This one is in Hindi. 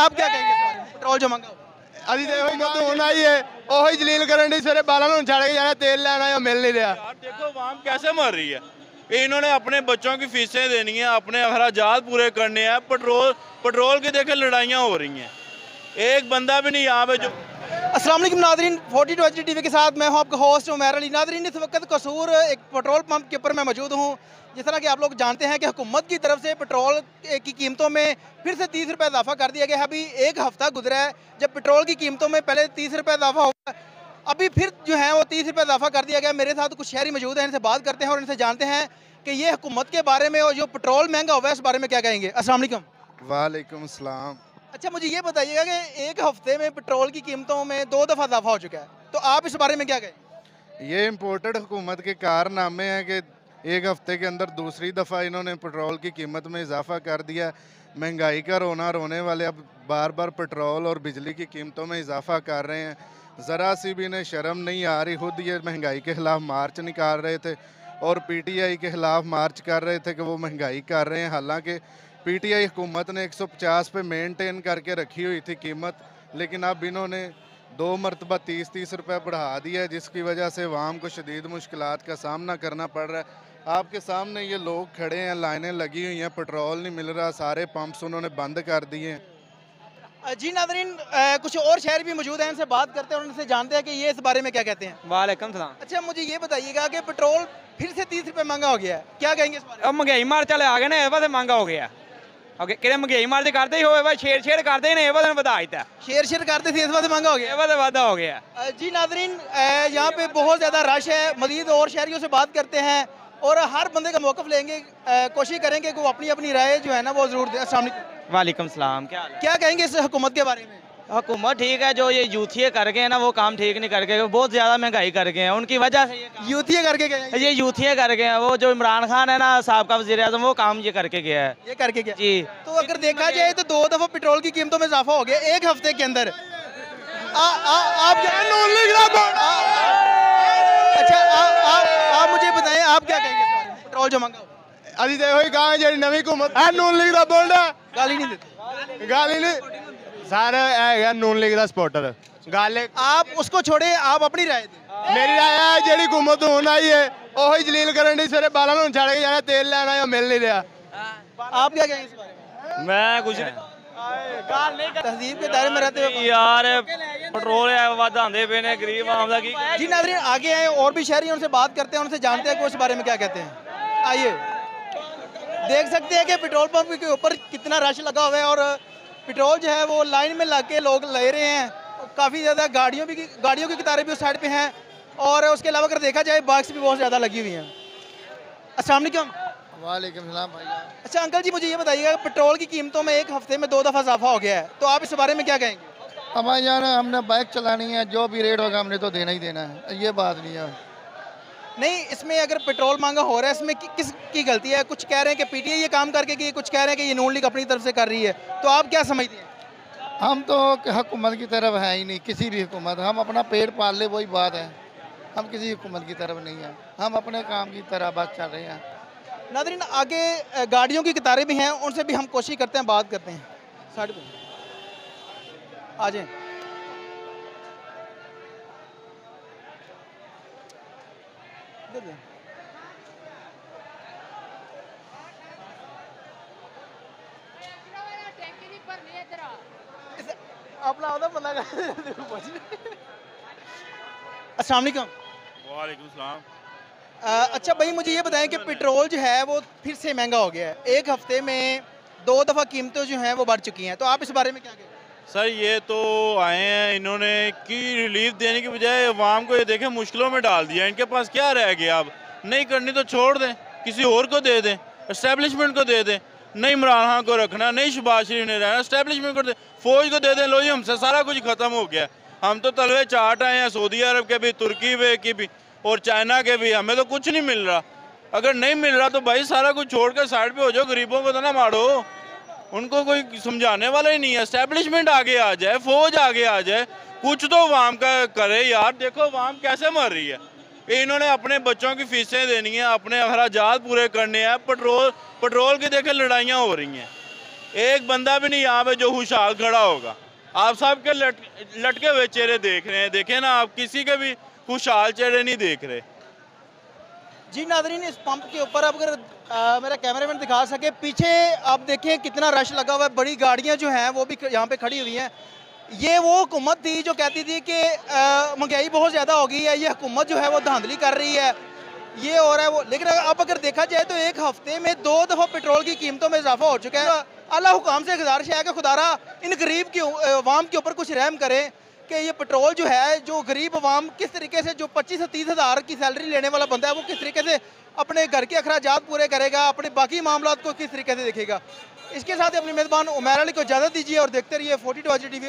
आप क्या कहेंगे इस बारे में, पेट्रोल जो महंगा हो? अभी देखो धुन आई है ਉਹੀ ਜਲੀਲ ਕਰਨ ਦੀ ਸਵੇਰੇ ਬਾਲਾਂ ਨੂੰ ਛੱਡ ਕੇ ਜਾਣਾ ਤੇਲ ਲੈਣਾ ਉਹ ਮਿਲ नहीं रहा। यार देखो वाम कैसे मर रही है, इन्होंने अपने बच्चों की फीसें देनी है, अपने अखराजात पूरे करने हैं, पेट्रोल की देखे लड़ाइयाँ हो रही हैं, एक बंदा भी नहीं यहाँ पे जो। अस्सलाम वालेकुम नादरीन, 42 HD टीवी के साथ मैं हूं आपका होस्ट उमैर अली। नादरीन, इस वक्त कसूर एक पेट्रोल पंप के ऊपर मैं मौजूद हूं। जिस तरह कि आप लोग जानते हैं कि हुकूमत की तरफ से पेट्रोल की कीमतों में फिर से 30 रुपये इजाफा कर दिया गया है। अभी एक हफ्ता गुजरा है जब पेट्रोल की कीमतों में पहले 30 रुपये इजाफा हुआ, अभी फिर जो है वो 30 रुपये इजाफा कर दिया गया। मेरे साथ कुछ शहरी मौजूद हैं, इनसे बात करते हैं और इनसे जानते हैं कि ये हुकूमत के बारे में और जो पेट्रोल महंगा हुआ है इस बारे में क्या कहेंगे। अस्सलाम वालेकुम। वालेकुम सलाम। अच्छा, मुझे ये बताइएगा कि एक हफ्ते में पेट्रोल की कीमतों में 2 दफ़ा इजाफा हो चुका है, तो आप इस बारे में क्या कहें? ये इम्पोर्टेड हुकूमत के कारनामे हैं कि एक हफ्ते के अंदर दूसरी दफ़ा इन्होंने पेट्रोल की कीमत में इजाफा कर दिया। महंगाई का रोना रोने वाले अब बार बार पेट्रोल और बिजली की कीमतों में इजाफा कर रहे हैं। ज़रा सी भी इन्हें शर्म नहीं आ रही। खुद ये महंगाई के ख़िलाफ़ मार्च निकाल रहे थे और PTI के ख़िलाफ़ मार्च कर रहे थे कि वो महंगाई कर रहे हैं। हालांकि PTI हुकूमत ने 150 पे मेनटेन करके रखी हुई थी कीमत, लेकिन अब इन्होंने 2 मरतबा 30-30 रुपये बढ़ा दिया है, जिसकी वजह से वाम को शदीद मुश्किलात का सामना करना पड़ रहा है। आपके सामने ये लोग खड़े हैं, लाइनें लगी हुई हैं, पेट्रोल नहीं मिल रहा, सारे पंप्स उन्होंने बंद कर दिए हैं। जी नाज़रीन, कुछ और शहर भी मौजूद हैं, इनसे बात करते हैं और उनसे जानते हैं कि ये इस बारे में क्या कहते हैं। वालेकुम सलाम। अच्छा, मुझे ये बताइएगा कि पेट्रोल फिर से 30 रुपये महंगा हो गया है, क्या कहेंगे इस बारे में? अब महंगाई मार चले आ गए ना, ये वजह महंगा हो गया। ओके, कि महंगाई मार तो करते ही हो भाई, छेड़ करते ही नहीं, ये वजह बता देता शेयर करते थे, इस वजह महंगा हो गया, ये वजह वादा हो गया। जी नाज़रीन, यहाँ पे बहुत ज़्यादा रश है, मज़ीद और शहरियों से बात करते हैं और हर बंदे का मौक़िफ़ लेंगे, कोशिश करेंगे कि वो अपनी अपनी राय जो है ना वो ज़रूर दें। अस्सलाम वालेकुम। वालेकुम सलाम। क्या हाल है? क्या कहेंगे इस हुकूमत के बारे में? हुकूमत ठीक है, जो ये यूथिये कर गए हैं ना वो काम ठीक नहीं कर गए, बहुत ज़्यादा महंगाई कर गए हैं, उनकी वजह से ये यूथिये करके गए हैं? ये यूथिये कर गए हैं। वो जो इमरान खान है ना साहब का वज़ीर आज़म, वो काम ये करके गया है। ये करके गया जी। तो अगर देखा जाए तो 2 दफ़ा पेट्रोल की कीमतों में इजाफा हो गया एक हफ्ते के अंदर। आप अच्छा, आप मुझे बताएं, आप क्या कहेंगे इस बारे में, पेट्रोल जो महंगा हो? अभी देखो ही कहा जी नवी हुकूमत है नून लीग का बोलना गाली नहीं देते? गाली नहीं सारे है नून लीग का सपोर्टर गल आप उसको छोड़े, आप अपनी राय दें। मेरी राय है जी हुकूमत होना ही है ਉਹੀ जलील ਕਰਨ ਦੀ ਸਵੇਰੇ ਬਾਲਾਂ ਨੂੰ ਛੱਡ ਕੇ ਜਾਣਾ ਤੇਲ ਲੈਣਾ ਉਹ मिल नहीं रहा। आप क्या कहेंगे इस बारे में? मैं कुछ तहजीब के दायरे में रहते हुए यार पेट्रोल वादे पे ने गरीब आम का की। जी नाज़रीन, आगे आए और भी शहरी उनसे बात करते हैं, उनसे जानते हैं कि उस बारे में क्या कहते हैं। आइए, देख सकते हैं कि पेट्रोल पंप के ऊपर कितना रश लगा हुआ है और पेट्रोल जो है वो लाइन में लग के लोग ले रहे हैं। काफ़ी ज़्यादा गाड़ियों की कतारें भी उस साइड पे हैं और उसके अलावा अगर देखा जाए बाइक्स भी बहुत ज़्यादा लगी हुई हैं। अस्सलाम वालेकुम। वालेकुम सलाम भाई। अच्छा अंकल जी, मुझे ये बताइएगा, पेट्रोल की कीमतों में एक हफ्ते में 2 दफ़ा इजाफा हो गया है, तो आप इस बारे में क्या कहेंगे? हमारे यहाँ हमने बाइक चलानी है, जो भी रेट होगा हमने तो देना ही देना है, ये बात नहीं है। नहीं, इसमें अगर पेट्रोल महंगा हो रहा है, इसमें किसकी गलती है? कुछ कह रहे हैं कि PTI ये काम करके की, कुछ कह रहे हैं कि ये नून लीग अपनी तरफ से कर रही है, तो आप क्या समझते हैं? हम तो हुकूमत की तरफ है ही नहीं, किसी भी हुकूमत, हम अपना पेट पाल ले वही बात है, हम किसी हुकूमत की तरफ नहीं है, हम अपने काम की तरह बस चल रहे हैं। नाज़रीन, आगे गाड़ियों की कतारें भी हैं, उनसे भी हम कोशिश करते हैं, बात करते हैं। साइड पे आ जाएं। अपना बंदा अस्सलाम वालेकुम। वालेकुम सलाम। अच्छा भाई, मुझे ये बताएं कि पेट्रोल जो है वो फिर से महंगा हो गया है, एक हफ्ते में 2 दफ़ा कीमतें जो हैं वो बढ़ चुकी हैं, तो आप इस बारे में क्या कहें? सर ये तो आए हैं इन्होंने की रिलीफ देने की बजाय अवाम को ये देखें मुश्किलों में डाल दिया। इनके पास क्या रह गया? अब नहीं करनी तो छोड़ दें, किसी और को दे दें, एस्टेब्लिशमेंट को दे दें। नहीं इमरान खान को रखना, नहीं शहबाज शरीफ ने रहना, एस्टेब्लिशमेंट को दे, फौज को दे दें। लो जी, हमसे सारा कुछ ख़त्म हो गया। हम तो तलवे चाट आए हैं सऊदी अरब के भी, तुर्की की भी और चाइना के भी, हमें तो कुछ नहीं मिल रहा। अगर नहीं मिल रहा तो भाई सारा कुछ छोड़ कर साइड पे हो जाओ, गरीबों को तो ना मारो। उनको कोई समझाने वाला ही नहीं है। एस्टेब्लिशमेंट आगे आ जाए, फौज आगे आ जाए, कुछ तो वाम का करे यार। देखो वाम कैसे मर रही है, इन्होंने अपने बच्चों की फीसें देनी है, अपने अखराजात पूरे करने हैं, पेट्रोल की देखे लड़ाइयाँ हो रही हैं, एक बंदा भी नहीं यहाँ पे जो खुशहाल खड़ा होगा। आप सब के लटके हुए चेहरे देख रहे हैं, देखें ना, आप किसी के भी खुशहाल चेहरे नहीं देख रहे। जी नाज़रीन, इस पंप के ऊपर अब अगर मेरा कैमरामैन दिखा सके, पीछे आप देखें कितना रश लगा हुआ है, बड़ी गाड़ियां जो हैं वो भी यहाँ पे खड़ी हुई हैं। ये वो हुकूमत थी जो कहती थी कि महंगाई बहुत ज़्यादा हो गई है, ये हुकूमत जो है वो धांधली कर रही है, ये हो रहा है वो। लेकिन अब अगर देखा जाए तो एक हफ्ते में 2 दफ़ा पेट्रोल की कीमतों में इजाफा हो चुका है। अल्लाह हुकाम से गुजारिश है कि खुदारा इन गरीब की अवाम के ऊपर कुछ रहम करें कि ये पेट्रोल जो है, जो गरीब अवाम किस तरीके से, जो 25 से 30 हज़ार की सैलरी लेने वाला बंदा है, वो किस तरीके से अपने घर के अखराजात पूरे करेगा, अपने बाकी मामलात को किस तरीके से देखेगा। इसके साथ ही अपनी मेज़बान उमैर अली को इजाज़त दीजिए और देखते रहिए 42 TV।